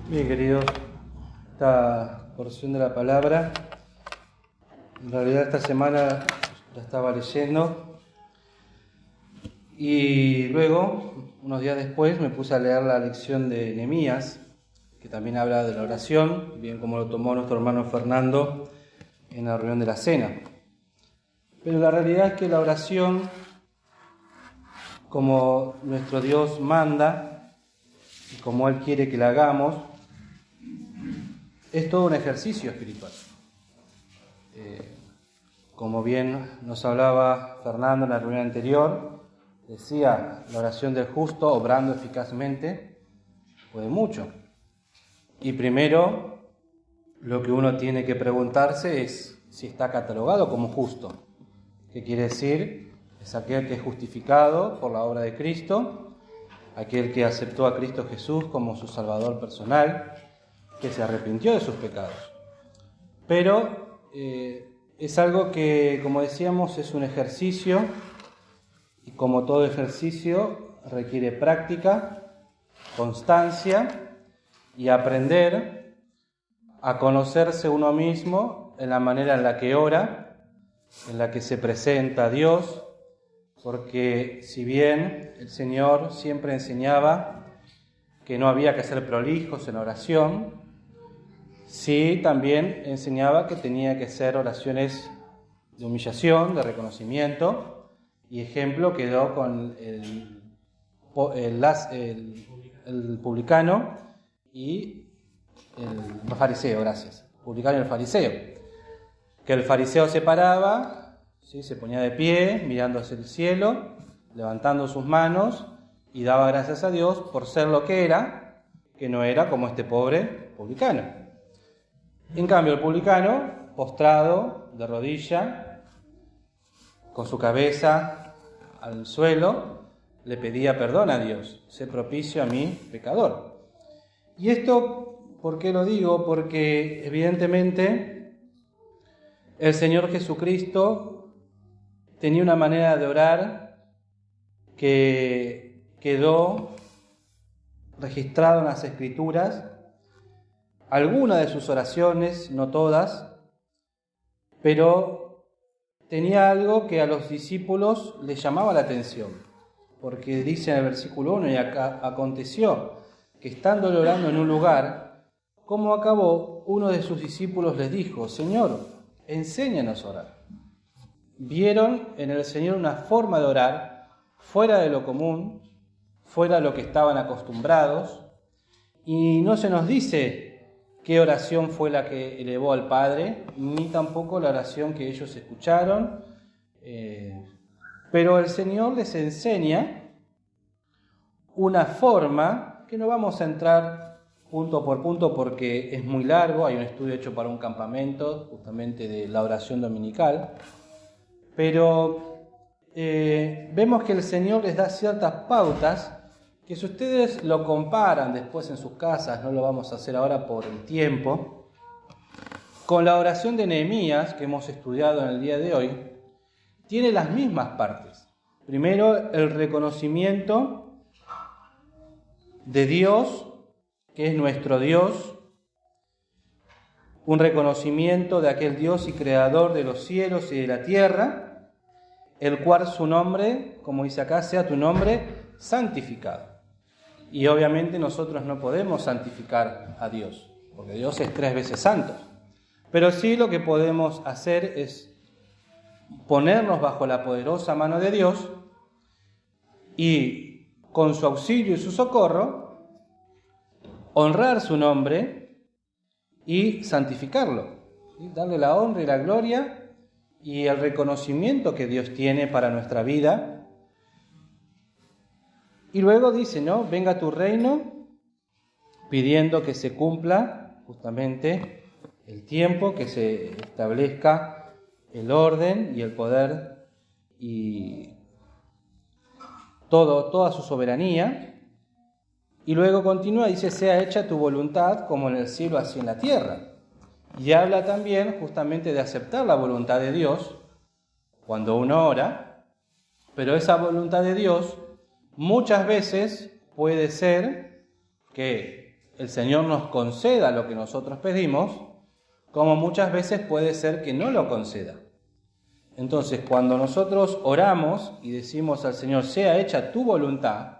Bien, queridos, esta porción de la palabra, en realidad esta semana la estaba leyendo y luego, unos días después, me puse a leer la lección de Nehemías, que también habla de la oración, bien como lo tomó nuestro hermano Fernando en la reunión de la cena. Pero la realidad es que la oración, como nuestro Dios manda y como Él quiere que la hagamos, es todo un ejercicio espiritual. Como bien nos hablaba Fernando en la reunión anterior, decía, la oración del justo, obrando eficazmente, puede mucho. Y primero, lo que uno tiene que preguntarse es si está catalogado como justo. ¿Qué quiere decir? Es aquel que es justificado por la obra de Cristo, aquel que aceptó a Cristo Jesús como su Salvador personal, que se arrepintió de sus pecados. Pero es algo que, como decíamos, es un ejercicio, y como todo ejercicio requiere práctica, constancia y aprender a conocerse uno mismo en la manera en la que ora, en la que se presenta a Dios, porque si bien el Señor siempre enseñaba que no había que ser prolijos en oración, sí también enseñaba que tenía que ser oraciones de humillación, de reconocimiento, y ejemplo quedó con el publicano y el fariseo, gracias, el publicano y el fariseo, que el fariseo se paraba, ¿sí? Se ponía de pie, mirando hacia el cielo, levantando sus manos, y daba gracias a Dios por ser lo que era, que no era como este pobre publicano. En cambio, el publicano, postrado, de rodilla, con su cabeza al suelo, le pedía perdón a Dios, sé propicio a mí, pecador. Y esto, ¿por qué lo digo? Porque evidentemente el Señor Jesucristo tenía una manera de orar que quedó registrado en las Escrituras. Algunas de sus oraciones, no todas, pero tenía algo que a los discípulos les llamaba la atención, porque dice en el versículo 1, y aconteció que estando orando en un lugar, como acabó, uno de sus discípulos les dijo, Señor, enséñanos a orar. Vieron en el Señor una forma de orar fuera de lo común, fuera de lo que estaban acostumbrados, y no se nos dice qué oración fue la que elevó al Padre, ni tampoco la oración que ellos escucharon, pero el Señor les enseña una forma que no vamos a entrar punto por punto porque es muy largo, hay un estudio hecho para un campamento justamente de la oración dominical, pero vemos que el Señor les da ciertas pautas que si ustedes lo comparan después en sus casas, no lo vamos a hacer ahora por el tiempo, con la oración de Nehemías que hemos estudiado en el día de hoy, tiene las mismas partes. Primero, el reconocimiento de Dios, que es nuestro Dios, un reconocimiento de aquel Dios y creador de los cielos y de la tierra, el cual su nombre, como dice acá, sea tu nombre santificado. Y obviamente nosotros no podemos santificar a Dios, porque Dios es 3 veces santo. Pero sí lo que podemos hacer es ponernos bajo la poderosa mano de Dios y con su auxilio y su socorro, honrar su nombre y santificarlo, ¿sí? Darle la honra y la gloria y el reconocimiento que Dios tiene para nuestra vida. Y luego dice, ¿no? Venga tu reino, pidiendo que se cumpla justamente el tiempo, que se establezca el orden y el poder y toda su soberanía. Y luego continúa, dice, sea hecha tu voluntad como en el cielo, así en la tierra. Y habla también justamente de aceptar la voluntad de Dios cuando uno ora, pero esa voluntad de Dios muchas veces puede ser que el Señor nos conceda lo que nosotros pedimos, como muchas veces puede ser que no lo conceda. Entonces, cuando nosotros oramos y decimos al Señor, sea hecha tu voluntad,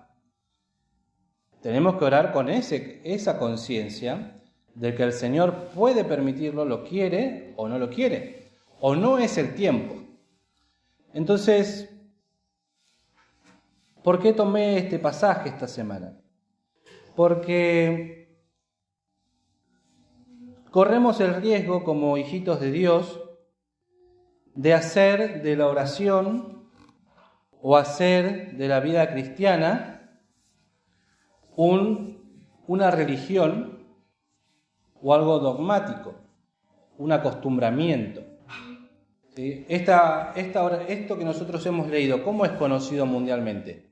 tenemos que orar con esa conciencia de que el Señor puede permitirlo, lo quiere o no lo quiere, o no es el tiempo. Entonces, ¿por qué tomé este pasaje esta semana? Porque corremos el riesgo como hijitos de Dios de hacer de la oración o hacer de la vida cristiana una religión o algo dogmático, un acostumbramiento. ¿Sí? Esto que nosotros hemos leído, ¿cómo es conocido mundialmente?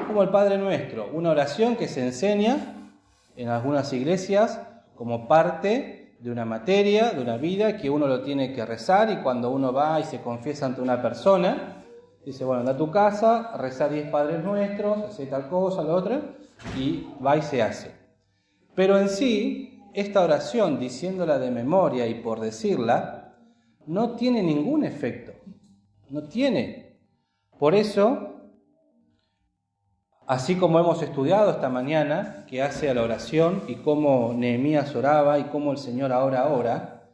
Como el Padre Nuestro, una oración que se enseña en algunas iglesias como parte de una materia, de una vida que uno lo tiene que rezar, y cuando uno va y se confiesa ante una persona, dice, bueno, anda a tu casa, reza 10 Padres Nuestros, hace tal cosa, lo otro, y va y se hace. Pero en sí, esta oración, diciéndola de memoria y por decirla, no tiene ningún efecto. No tiene. Por eso, así como hemos estudiado esta mañana, que hace a la oración y cómo Nehemías oraba y cómo el Señor ahora ora,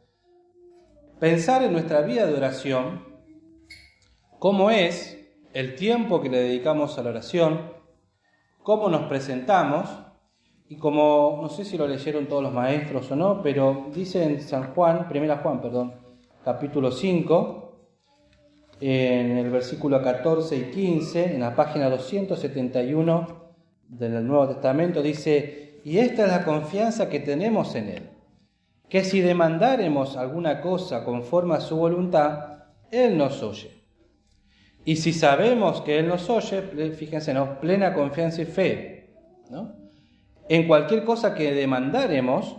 pensar en nuestra vida de oración, cómo es el tiempo que le dedicamos a la oración, cómo nos presentamos, y como, no sé si lo leyeron todos los maestros o no, pero dice en Primera Juan, capítulo 5, en el versículo 14 y 15, en la página 271 del Nuevo Testamento, dice, y esta es la confianza que tenemos en Él, que si demandáremos alguna cosa conforme a su voluntad, Él nos oye. Y si sabemos que Él nos oye, fíjense, ¿no? Plena confianza y fe, ¿no? En cualquier cosa que demandáremos,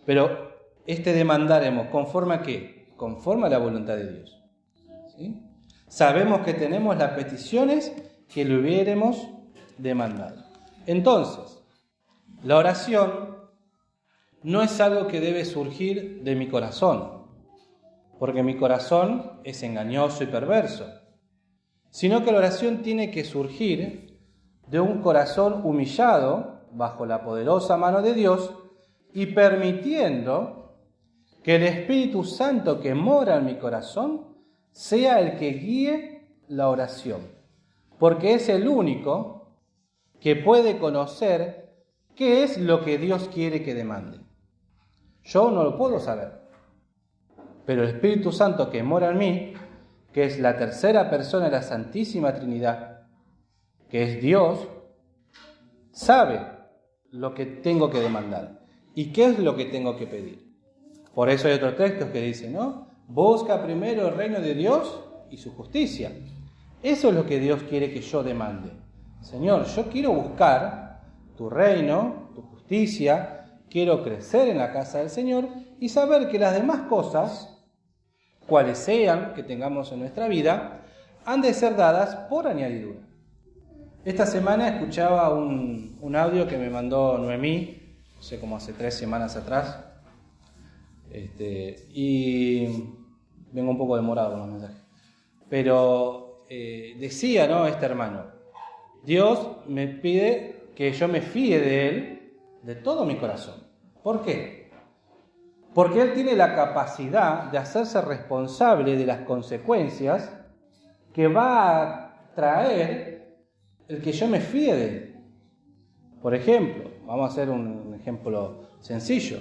pero demandaremos, ¿conforme a qué? Conforme a la voluntad de Dios. ¿Sí? Sabemos que tenemos las peticiones que le hubiéramos demandado. Entonces, la oración no es algo que debe surgir de mi corazón, porque mi corazón es engañoso y perverso, sino que la oración tiene que surgir de un corazón humillado bajo la poderosa mano de Dios y permitiendo que el Espíritu Santo que mora en mi corazón sea el que guíe la oración, porque es el único que puede conocer qué es lo que Dios quiere que demande. Yo no lo puedo saber, pero el Espíritu Santo que mora en mí, que es la tercera persona de la Santísima Trinidad, que es Dios, sabe lo que tengo que demandar y qué es lo que tengo que pedir. Por eso hay otros textos que dicen, ¿no? Busca primero el reino de Dios y su justicia. Eso es lo que Dios quiere que yo demande. Señor, yo quiero buscar tu reino, tu justicia, quiero crecer en la casa del Señor y saber que las demás cosas, cuales sean que tengamos en nuestra vida, han de ser dadas por añadidura. Esta semana escuchaba un audio que me mandó Noemí, no sé, como hace 3 semanas atrás, y vengo un poco demorado con los mensajes, pero decía, ¿no?, este hermano, Dios me pide que yo me fíe de Él de todo mi corazón. ¿Por qué? Porque Él tiene la capacidad de hacerse responsable de las consecuencias que va a traer el que yo me fíe de Él. Por ejemplo, vamos a hacer un ejemplo sencillo.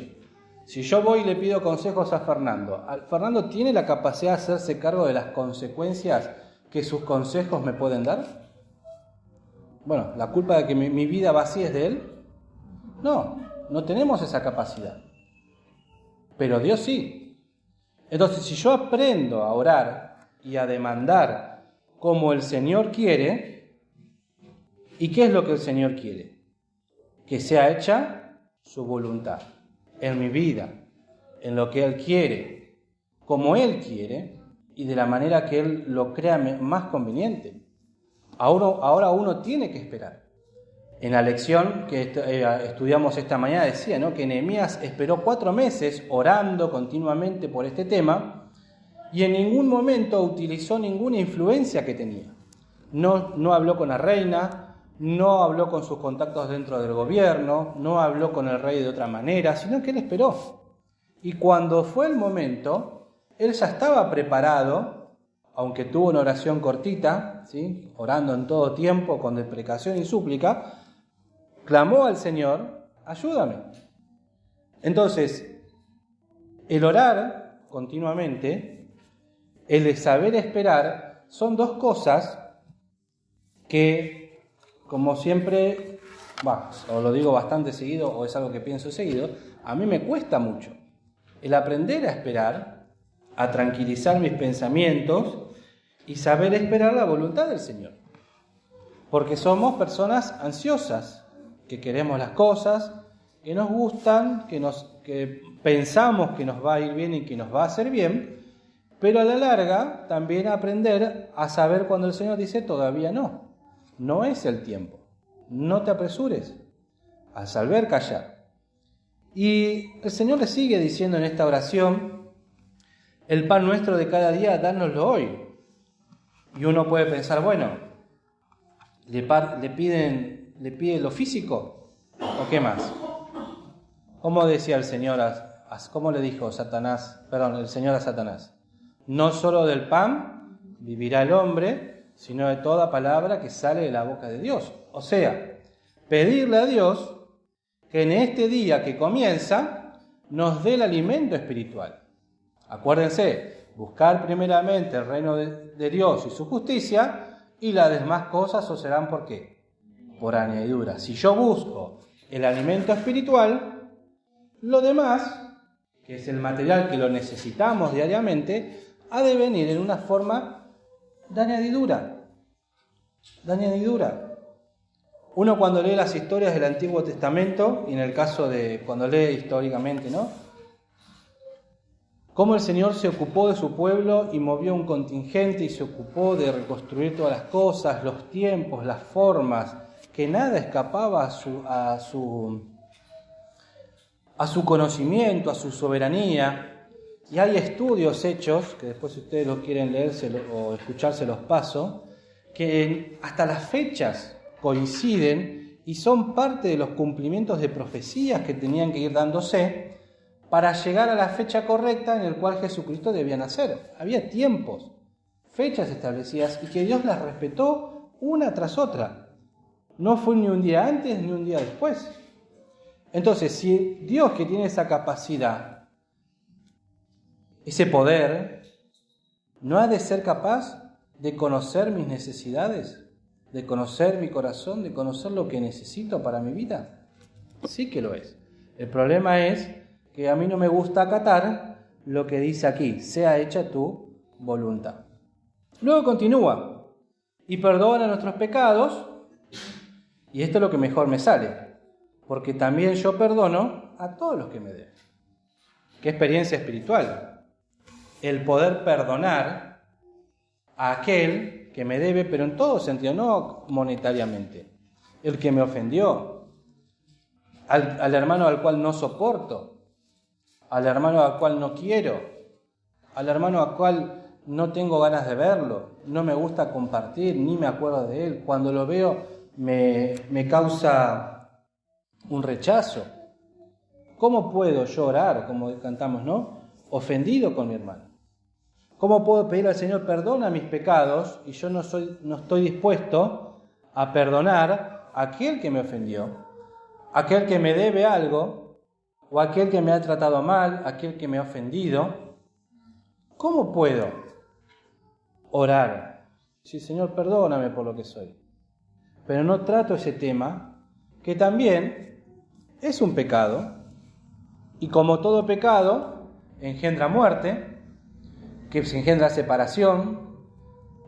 Si yo voy y le pido consejos a Fernando tiene la capacidad de hacerse cargo de las consecuencias que sus consejos me pueden dar. Bueno, ¿la culpa de que mi vida va así es de él? No tenemos esa capacidad. Pero Dios sí. Entonces, si yo aprendo a orar y a demandar como el Señor quiere, ¿y qué es lo que el Señor quiere? Que sea hecha su voluntad en mi vida, en lo que Él quiere, como Él quiere y de la manera que Él lo crea más conveniente. Ahora uno tiene que esperar. En la lección que estudiamos esta mañana decía, ¿no?, que Nehemías esperó 4 meses orando continuamente por este tema y en ningún momento utilizó ninguna influencia que tenía. No habló con la reina, no habló con sus contactos dentro del gobierno, no habló con el rey de otra manera, sino que él esperó. Y cuando fue el momento, él ya estaba preparado, aunque tuvo una oración cortita, ¿sí?, orando en todo tiempo con deprecación y súplica, clamó al Señor, ayúdame. Entonces, el orar continuamente, el saber esperar, son 2 cosas que, como siempre, o lo digo bastante seguido, o es algo que pienso seguido, a mí me cuesta mucho. El aprender a esperar, a tranquilizar mis pensamientos y saber esperar la voluntad del Señor. Porque somos personas ansiosas, que queremos las cosas, que nos gustan, que pensamos que nos va a ir bien y que nos va a hacer bien, pero a la larga también aprender a saber cuando el Señor dice todavía no es el tiempo, no te apresures, a saber callar. Y el Señor le sigue diciendo en esta oración, el pan nuestro de cada día, dánoslo hoy. Y uno puede pensar, bueno, ¿le pide lo físico? ¿O qué más? ¿Cómo decía el Señor, cómo le dijo el Señor a Satanás? No solo del pan vivirá el hombre, sino de toda palabra que sale de la boca de Dios. O sea, pedirle a Dios que en este día que comienza nos dé el alimento espiritual. Acuérdense, buscar primeramente el reino de Dios y su justicia, y las demás cosas os serán ¿por qué? Por añadidura. Si yo busco el alimento espiritual, lo demás, que es el material que lo necesitamos diariamente, ha de venir en una forma de añadidura. Uno cuando lee las historias del Antiguo Testamento, y en el caso de cuando lee históricamente, ¿no?, cómo el Señor se ocupó de su pueblo y movió un contingente y se ocupó de reconstruir todas las cosas, los tiempos, las formas, que nada escapaba a su conocimiento, a su soberanía. Y hay estudios hechos, que después si ustedes lo quieren leerse o escucharse los paso, que hasta las fechas coinciden y son parte de los cumplimientos de profecías que tenían que ir dándose para llegar a la fecha correcta en la cual Jesucristo debía nacer. Había tiempos, fechas establecidas, y que Dios las respetó una tras otra. No fue ni un día antes ni un día después. Entonces, si Dios, que tiene esa capacidad, ese poder, no ha de ser capaz de conocer mis necesidades, de conocer mi corazón, de conocer lo que necesito para mi vida. Sí que lo es. El problema es que a mí no me gusta acatar lo que dice aquí, sea hecha tu voluntad. Luego continúa, y perdona nuestros pecados, y esto es lo que mejor me sale, porque también yo perdono a todos los que me deben. Qué experiencia espiritual, el poder perdonar a aquel que me debe, pero en todo sentido, no monetariamente. El que me ofendió, al hermano al cual no soporto, al hermano al cual no quiero, al hermano al cual no tengo ganas de verlo, no me gusta compartir, ni me acuerdo de él. Cuando lo veo me causa un rechazo. ¿Cómo puedo yo orar, como cantamos, ¿no?, ofendido con mi hermano? ¿Cómo puedo pedir al Señor perdona mis pecados y yo no estoy dispuesto a perdonar a aquel que me ofendió, aquel que me debe algo, o aquel que me ha tratado mal, aquel que me ha ofendido? ¿Cómo puedo orar? Sí, Señor, perdóname por lo que soy. Pero no trato ese tema, que también es un pecado, y como todo pecado, engendra muerte, que se engendra separación,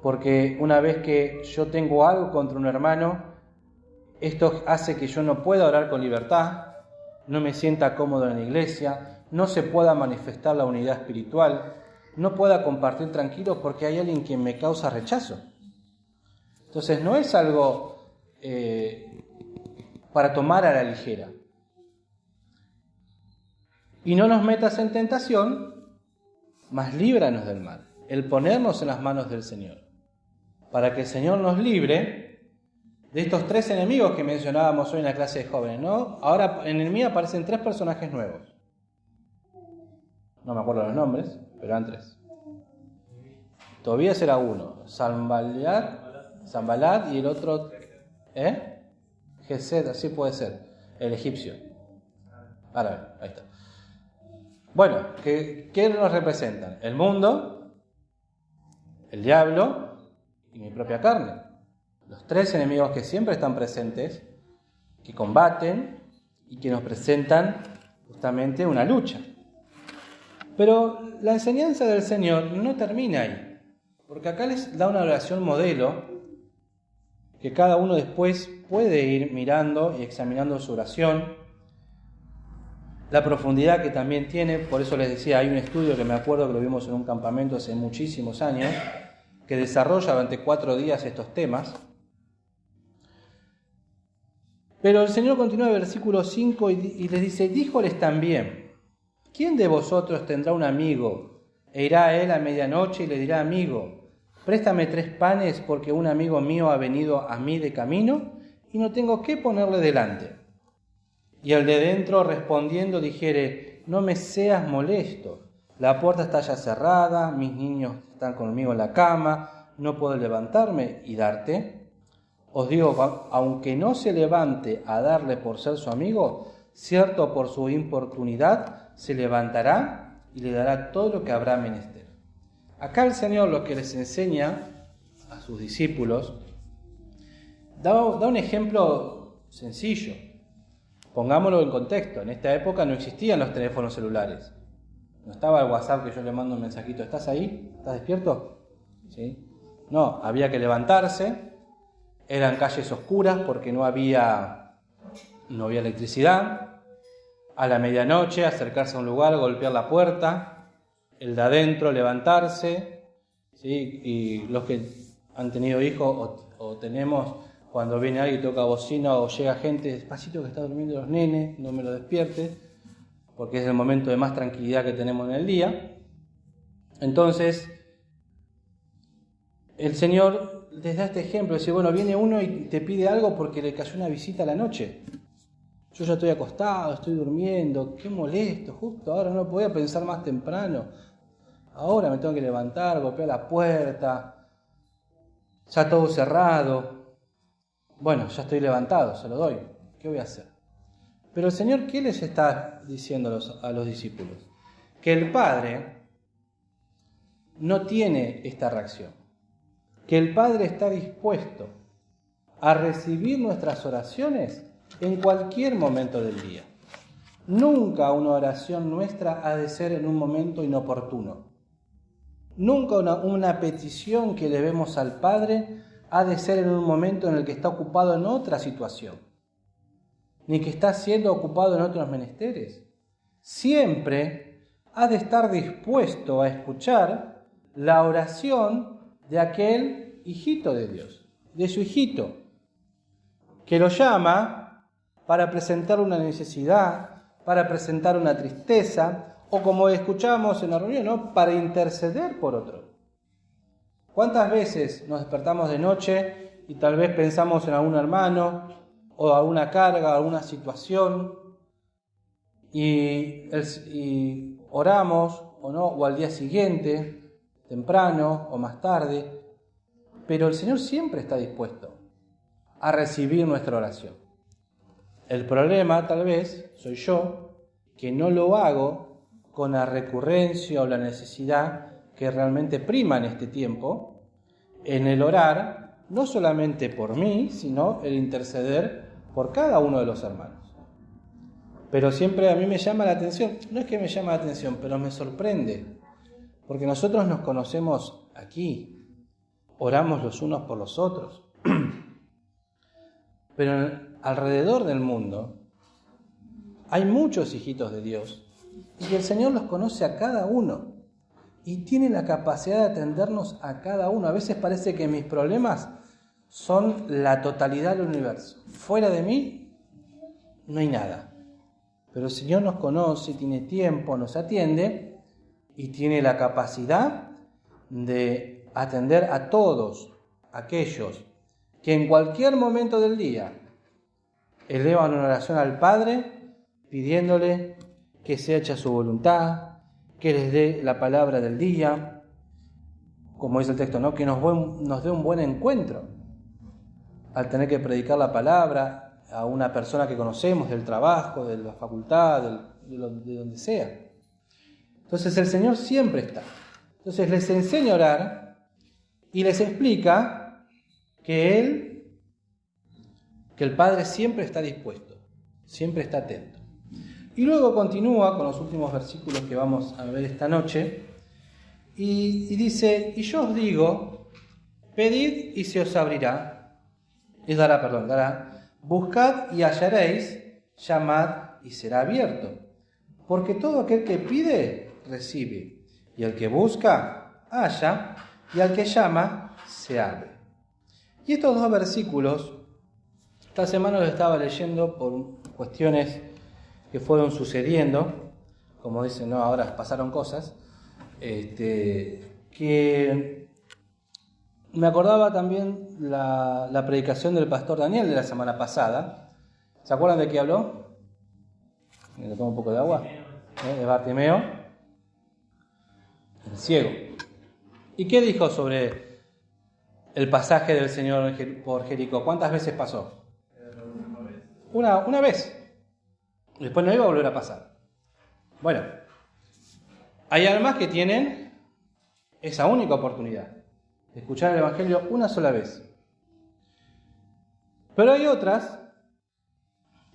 porque una vez que yo tengo algo contra un hermano, esto hace que yo no pueda orar con libertad, no me sienta cómodo en la iglesia, no se pueda manifestar la unidad espiritual, no pueda compartir tranquilo porque hay alguien que me causa rechazo. Entonces no es algo para tomar a la ligera. Y no nos metas en tentación, mas líbranos del mal. El ponernos en las manos del Señor, para que el Señor nos libre de estos 3 enemigos que mencionábamos hoy en la clase de jóvenes, ¿no? Ahora en el mío aparecen 3 personajes nuevos. No me acuerdo los nombres, pero eran 3. Tobías era uno, Sanballat y el otro, Gesed, así puede ser, el egipcio. Árabe, ahí está. Bueno, ¿qué nos representan? El mundo, el diablo y mi propia carne. Los 3 enemigos que siempre están presentes, que combaten y que nos presentan justamente una lucha. Pero la enseñanza del Señor no termina ahí, porque acá les da una oración modelo que cada uno después puede ir mirando y examinando su oración, la profundidad que también tiene. Por eso les decía, hay un estudio que me acuerdo que lo vimos en un campamento hace muchísimos años, que desarrolla durante 4 días estos temas. Pero el Señor continúa en el versículo 5 y les dice: díjoles también, ¿quién de vosotros tendrá un amigo e irá a él a medianoche y le dirá: amigo, préstame 3 panes porque un amigo mío ha venido a mí de camino y no tengo qué ponerle delante? Y el de dentro respondiendo dijere: no me seas molesto, la puerta está ya cerrada, mis niños están conmigo en la cama, no puedo levantarme y darte. Os digo, aunque no se levante a darle por ser su amigo, cierto por su importunidad se levantará y le dará todo lo que habrá menester. Acá el Señor lo que les enseña a sus discípulos da un ejemplo sencillo. Pongámoslo en contexto. En esta época no existían los teléfonos celulares. No estaba el WhatsApp que yo le mando un mensajito: ¿estás ahí? ¿Estás despierto? ¿Sí? No, había que levantarse. Eran calles oscuras porque no había electricidad. A la medianoche acercarse a un lugar, golpear la puerta, el de adentro levantarse, ¿sí? Y los que han tenido hijos o tenemos, cuando viene alguien y toca bocina o llega gente: despacito que está durmiendo los nenes, no me lo despiertes, porque es el momento de más tranquilidad que tenemos en el día. Entonces, el Señor les da este ejemplo, dice: bueno, viene uno y te pide algo porque le cayó una visita a la noche. Yo ya estoy acostado, estoy durmiendo, qué molesto, justo ahora no podía pensar más temprano. Ahora me tengo que levantar, golpear la puerta, ya todo cerrado. Bueno, ya estoy levantado, se lo doy. ¿Qué voy a hacer? Pero el Señor, ¿qué les está diciendo a los discípulos? Que el Padre no tiene esta reacción. Que el Padre está dispuesto a recibir nuestras oraciones en cualquier momento del día. Nunca una oración nuestra ha de ser en un momento inoportuno. Nunca una petición que le debemos al Padre ha de ser en un momento en el que está ocupado en otra situación, ni que está siendo ocupado en otros menesteres. Siempre ha de estar dispuesto a escuchar la oración de aquel hijito de Dios, de su hijito, que lo llama para presentar una necesidad, para presentar una tristeza, o como escuchamos en la reunión, ¿no?, para interceder por otro. ¿Cuántas veces nos despertamos de noche y tal vez pensamos en algún hermano o alguna carga, alguna situación y oramos o no, o al día siguiente, temprano o más tarde? Pero el Señor siempre está dispuesto a recibir nuestra oración. El problema tal vez soy yo, que no lo hago con la recurrencia o la necesidad que realmente prima en este tiempo, en el orar, no solamente por mí, sino el interceder por cada uno de los hermanos. Pero siempre a mí me llama la atención, no es que me llama la atención, pero me sorprende, porque nosotros nos conocemos aquí, oramos los unos por los otros, pero alrededor del mundo hay muchos hijitos de Dios y el Señor los conoce a cada uno y tiene la capacidad de atendernos a cada uno. A veces parece que mis problemas son la totalidad del universo. Fuera de mí no hay nada. Pero el Señor nos conoce, tiene tiempo, nos atiende y tiene la capacidad de atender a todos aquellos que en cualquier momento del día elevan una oración al Padre pidiéndole que sea hecha su voluntad, que les dé la palabra del día, como dice el texto, ¿no? Que nos dé un buen encuentro al tener que predicar la palabra a una persona que conocemos del trabajo, de la facultad, de donde sea. Entonces el Señor siempre está. Entonces les enseña a orar y les explica que el Padre siempre está dispuesto, siempre está atento. Y luego continúa con los últimos versículos que vamos a ver esta noche y dice, y yo os digo, pedid y se os abrirá, dará, buscad y hallaréis, llamad y será abierto. Porque todo aquel que pide, recibe, y el que busca, halla, y al que llama, se abre. Y estos dos versículos, esta semana los estaba leyendo por cuestiones que fueron sucediendo, como dicen, ¿no? Ahora pasaron cosas, que me acordaba también la predicación del pastor Daniel de la semana pasada. ¿Se acuerdan de qué habló? Le tomo un poco de agua. De Bartimeo, el ciego. ¿Y qué dijo sobre el pasaje del Señor por Jericó? ¿Cuántas veces pasó? Una vez. Después no iba a volver a pasar. Bueno, hay almas que tienen esa única oportunidad de escuchar el Evangelio una sola vez. Pero hay otras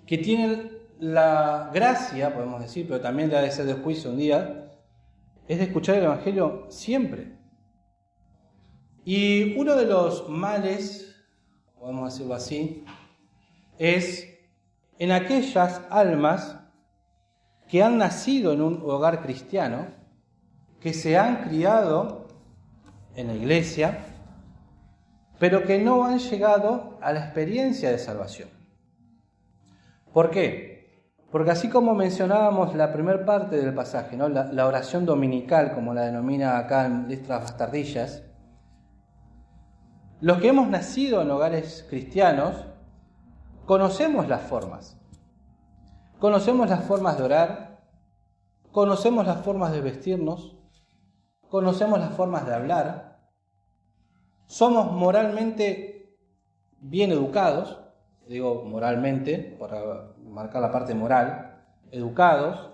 que tienen la gracia, podemos decir, pero también la de ser de juicio un día, es de escuchar el Evangelio siempre. Y uno de los males, podemos decirlo así, es en aquellas almas que han nacido en un hogar cristiano, que se han criado en la iglesia, pero que no han llegado a la experiencia de salvación. ¿Por qué? Porque así como mencionábamos la primera parte del pasaje, ¿no? La oración dominical, como la denomina acá en letras bastardillas, los que hemos nacido en hogares cristianos, conocemos las formas. Conocemos las formas de orar, conocemos las formas de vestirnos, conocemos las formas de hablar, somos moralmente bien educados, digo moralmente, para marcar la parte moral, educados,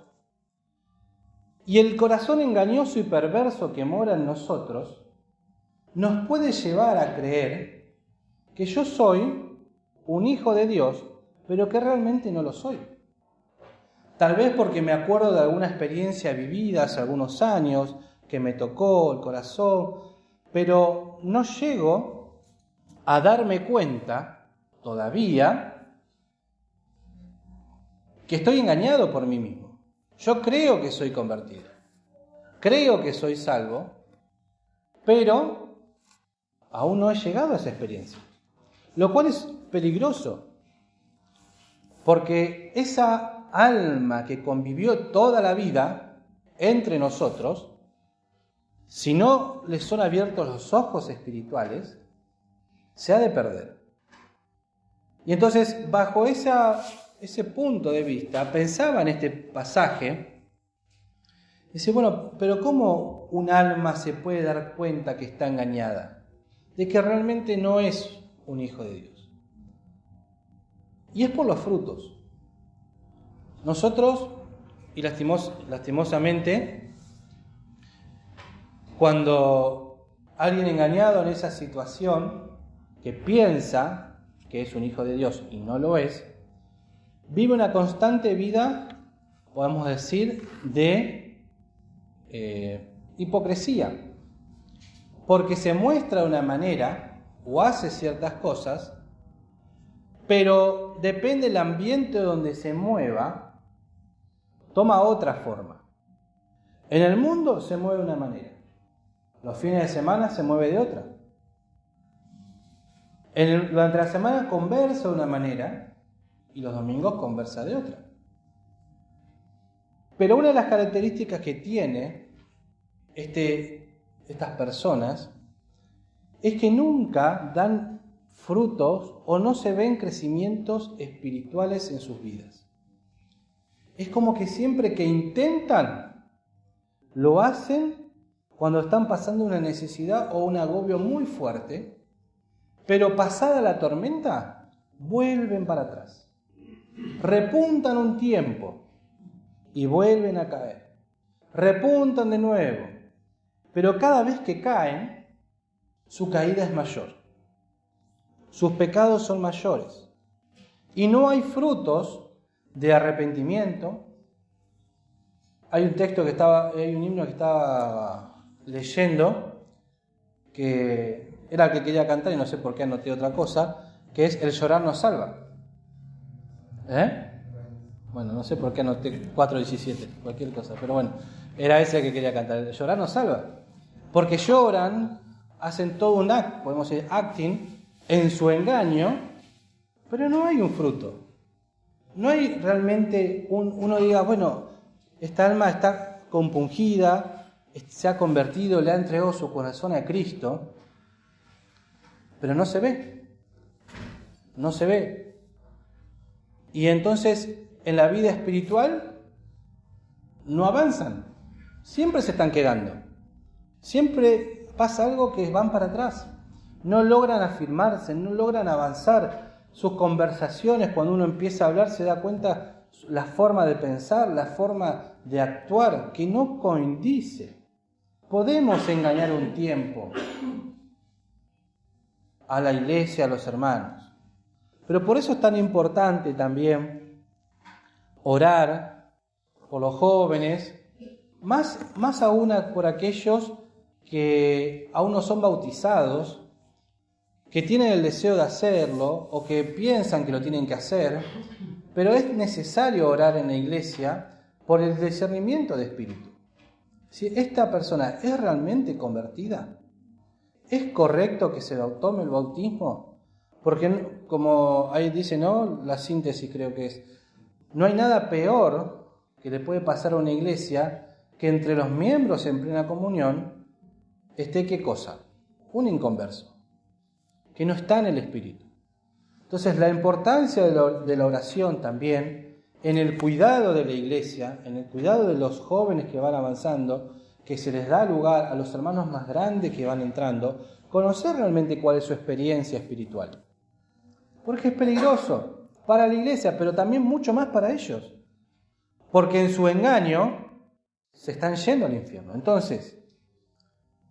y el corazón engañoso y perverso que mora en nosotros nos puede llevar a creer que yo soy un hijo de Dios, pero que realmente no lo soy. Tal vez porque me acuerdo de alguna experiencia vivida hace algunos años, que me tocó el corazón, pero no llego a darme cuenta todavía que estoy engañado por mí mismo. Yo creo que soy convertido, creo que soy salvo, pero aún no he llegado a esa experiencia, lo cual es peligroso, porque esa alma que convivió toda la vida entre nosotros, si no le son abiertos los ojos espirituales, se ha de perder. Y entonces, bajo ese punto de vista, pensaba en este pasaje, dice, bueno, pero ¿cómo un alma se puede dar cuenta que está engañada? De que realmente no es un hijo de Dios. Y es por los frutos. Nosotros, y lastimosamente, cuando alguien engañado en esa situación, que piensa que es un hijo de Dios y no lo es, vive una constante vida, podemos decir, de hipocresía. Porque se muestra de una manera o hace ciertas cosas, pero depende del ambiente donde se mueva, toma otra forma. En el mundo se mueve de una manera, los fines de semana se mueve de otra. Durante la semana conversa de una manera y los domingos conversa de otra. Pero una de las características que tiene estas personas es que nunca dan frutos o no se ven crecimientos espirituales en sus vidas. Es como que siempre que intentan, lo hacen cuando están pasando una necesidad o un agobio muy fuerte, pero pasada la tormenta, vuelven para atrás. Repuntan un tiempo y vuelven a caer. Repuntan de nuevo, pero cada vez que caen, su caída es mayor. Sus pecados son mayores. Y no hay frutos de arrepentimiento. Hay un himno que estaba leyendo, que era el que quería cantar y no sé por qué anoté otra cosa, que es El llorar nos salva. Bueno, no sé por qué anoté 4:17, cualquier cosa, pero bueno, era ese que quería cantar. El llorar nos salva. Porque lloran, hacen todo un acto, podemos decir acting, en su engaño, pero no hay un fruto. No hay realmente uno diga, bueno, esta alma está compungida, se ha convertido, le ha entregado su corazón a Cristo, pero no se ve. No se ve. Y entonces, en la vida espiritual, no avanzan. Siempre se están quedando. Siempre pasa algo que van para atrás. No logran afirmarse, no logran avanzar. Sus conversaciones, cuando uno empieza a hablar, se da cuenta la forma de pensar, la forma de actuar, que no coincide. Podemos engañar un tiempo a la iglesia, a los hermanos. Pero por eso es tan importante también orar por los jóvenes, más aún por aquellos que aún no son bautizados, que tienen el deseo de hacerlo o que piensan que lo tienen que hacer, pero es necesario orar en la iglesia por el discernimiento de espíritu. Si esta persona es realmente convertida, ¿es correcto que se tome el bautismo? Porque como ahí dice, ¿no? La síntesis creo que es, no hay nada peor que le puede pasar a una iglesia que entre los miembros en plena comunión esté ¿qué cosa? Un inconverso, que no está en el Espíritu. Entonces la importancia de la oración también, en el cuidado de la iglesia, en el cuidado de los jóvenes que van avanzando, que se les da lugar a los hermanos más grandes que van entrando, conocer realmente cuál es su experiencia espiritual. Porque es peligroso para la iglesia, pero también mucho más para ellos. Porque en su engaño se están yendo al infierno. Entonces,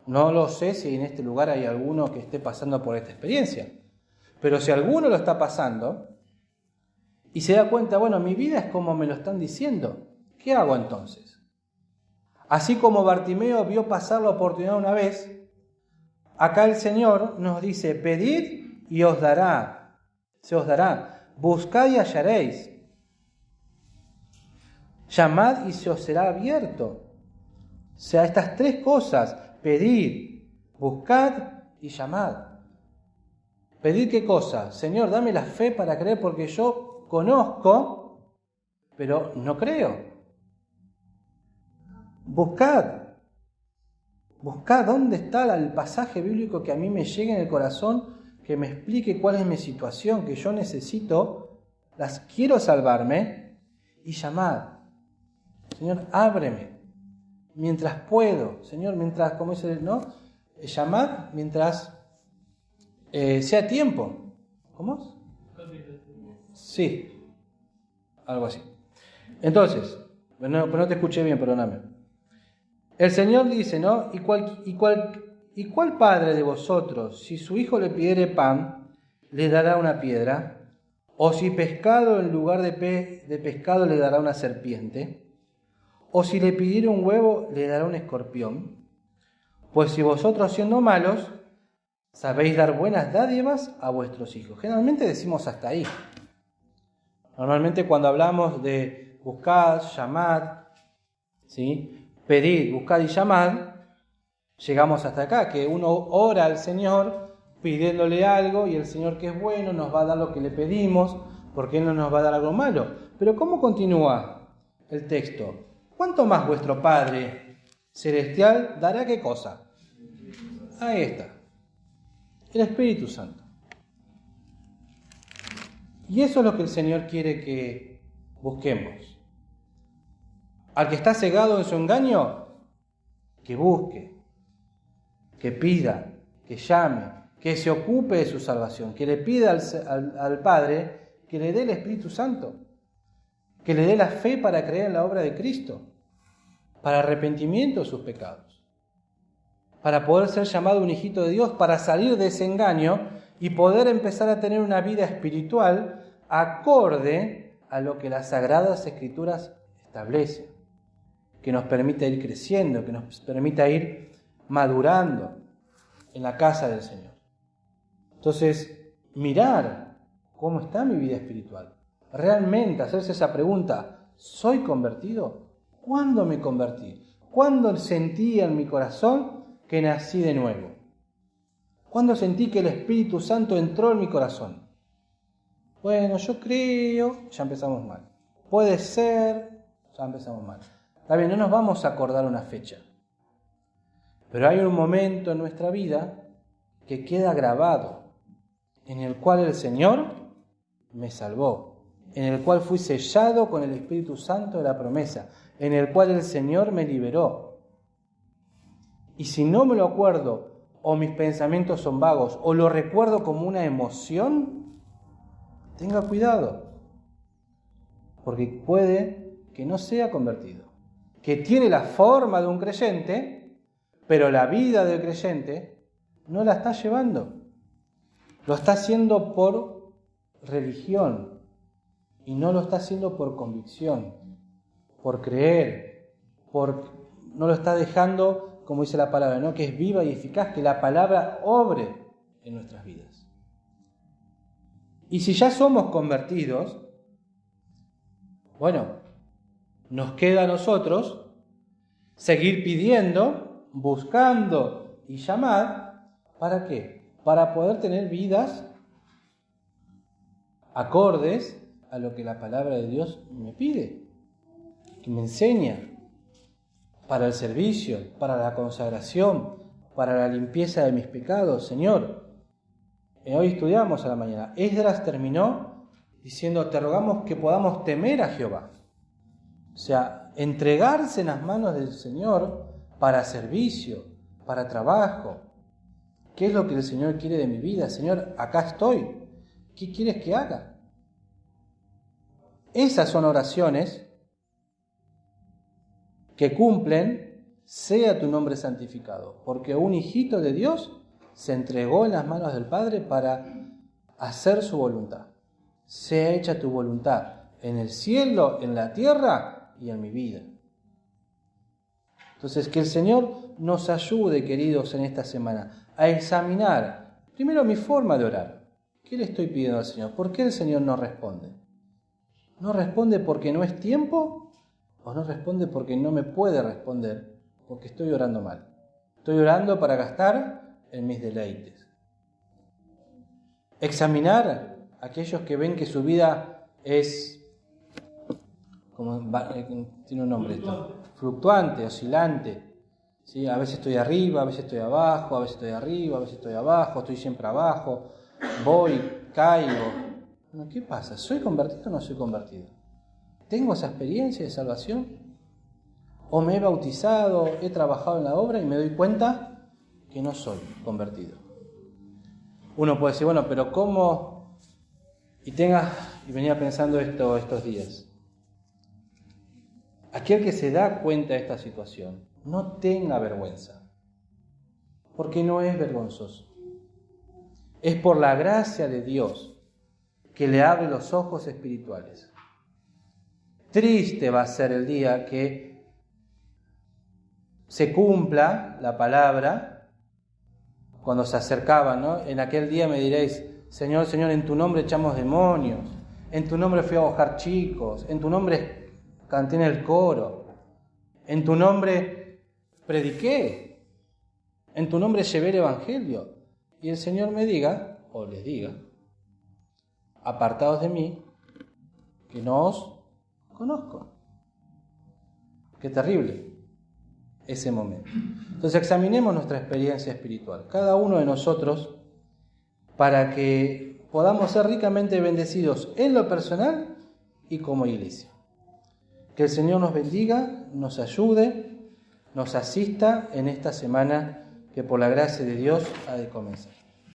no lo sé si en este lugar hay alguno que esté pasando por esta experiencia. Pero si alguno lo está pasando y se da cuenta, bueno, mi vida es como me lo están diciendo, ¿qué hago entonces? Así como Bartimeo vio pasar la oportunidad una vez, acá el Señor nos dice, pedid y os dará, se os dará, buscad y hallaréis, llamad y se os será abierto. O sea, estas tres cosas, pedid, buscad y llamad. ¿Pedir qué cosa? Señor, dame la fe para creer porque yo conozco, pero no creo. Buscad dónde está el pasaje bíblico que a mí me llegue en el corazón, que me explique cuál es mi situación, que yo necesito, quiero salvarme, y llamad. Señor, ábreme, mientras puedo. Señor, mientras, como dice, ¿no? Llamad mientras sea tiempo. ¿Cómo? Sí, algo así. Entonces, pero no te escuché bien, perdóname. El Señor dice, ¿no? ¿Y cuál padre de vosotros, si su hijo le pidiere pan, le dará una piedra? ¿O si pescado en lugar de pescado le dará una serpiente? ¿O si le pidiere un huevo, le dará un escorpión? Pues si vosotros siendo malos, sabéis dar buenas dádivas a vuestros hijos. Generalmente decimos hasta ahí. Normalmente cuando hablamos de buscad, llamad, ¿sí? Pedid, buscad y llamad, llegamos hasta acá, que uno ora al Señor pidiéndole algo y el Señor, que es bueno, nos va a dar lo que le pedimos, porque Él no nos va a dar algo malo. Pero ¿cómo continúa el texto? ¿Cuánto más vuestro Padre Celestial dará qué cosa? Ahí está. El Espíritu Santo. Y eso es lo que el Señor quiere que busquemos. Al que está cegado en su engaño, que busque, que pida, que llame, que se ocupe de su salvación, que le pida al Padre que le dé el Espíritu Santo, que le dé la fe para creer en la obra de Cristo, para arrepentimiento de sus pecados, para poder ser llamado un hijito de Dios, para salir de ese engaño y poder empezar a tener una vida espiritual acorde a lo que las Sagradas Escrituras establecen, que nos permita ir creciendo, que nos permita ir madurando en la casa del Señor. Entonces, mirar cómo está mi vida espiritual. Realmente hacerse esa pregunta, ¿soy convertido? ¿Cuándo me convertí? ¿Cuándo sentí en mi corazón que nací de nuevo? ¿Cuándo sentí que el Espíritu Santo entró en mi corazón? Bueno, yo creo, ya empezamos mal. Puede ser, ya empezamos mal. Está bien, no nos vamos a acordar una fecha. Pero hay un momento en nuestra vida que queda grabado, en el cual el Señor me salvó, en el cual fui sellado con el Espíritu Santo de la promesa, en el cual el Señor me liberó. Y si no me lo acuerdo, o mis pensamientos son vagos, o lo recuerdo como una emoción, tenga cuidado, porque puede que no sea convertido, que tiene la forma de un creyente, pero la vida del creyente no la está llevando. Lo está haciendo por religión y no lo está haciendo por convicción, por creer, no lo está dejando, como dice la palabra, ¿no? Que es viva y eficaz, que la palabra obre en nuestras vidas. Y si ya somos convertidos, bueno, nos queda a nosotros seguir pidiendo, buscando y llamar, ¿para qué? Para poder tener vidas acordes a lo que la palabra de Dios me pide, que me enseña, para el servicio, para la consagración, para la limpieza de mis pecados. Señor, hoy estudiamos a la mañana, Esdras terminó diciendo, te rogamos que podamos temer a Jehová. O sea, entregarse en las manos del Señor para servicio, para trabajo. ¿Qué es lo que el Señor quiere de mi vida? Señor, acá estoy. ¿Qué quieres que haga? Esas son oraciones que cumplen, sea tu nombre santificado, porque un hijito de Dios se entregó en las manos del Padre para hacer su voluntad. Sea hecha tu voluntad en el cielo, en la tierra y en mi vida. Entonces, que el Señor nos ayude, queridos, en esta semana a examinar primero mi forma de orar. ¿Qué le estoy pidiendo al Señor? ¿Por qué el Señor no responde? ¿No responde porque no es tiempo? ¿O no responde porque no me puede responder? Porque estoy orando mal. Estoy orando para gastar en mis deleites. Examinar a aquellos que ven que su vida es, tiene un nombre esto, fluctuante, oscilante. ¿Sí? A veces estoy arriba, a veces estoy abajo, a veces estoy arriba, a veces estoy abajo, estoy siempre abajo, voy, caigo. Bueno, ¿qué pasa? ¿Soy convertido o no soy convertido? ¿Tengo esa experiencia de salvación? ¿O me he bautizado, he trabajado en la obra y me doy cuenta que no soy convertido? Uno puede decir, bueno, pero ¿cómo? Y venía pensando esto estos días. Aquel que se da cuenta de esta situación, no tenga vergüenza, porque no es vergonzoso. Es por la gracia de Dios que le abre los ojos espirituales. Triste va a ser el día que se cumpla la palabra cuando se acercaba, ¿no? En aquel día me diréis, Señor, Señor, en tu nombre echamos demonios, en tu nombre fui a buscar chicos, en tu nombre canté en el coro, en tu nombre prediqué, en tu nombre llevé el evangelio. Y el Señor me diga, o les diga, apartados de mí, que no os conozco. Qué terrible ese momento. Entonces examinemos nuestra experiencia espiritual, cada uno de nosotros, para que podamos ser ricamente bendecidos en lo personal y como iglesia. Que el Señor nos bendiga, nos ayude, nos asista en esta semana que por la gracia de Dios ha de comenzar.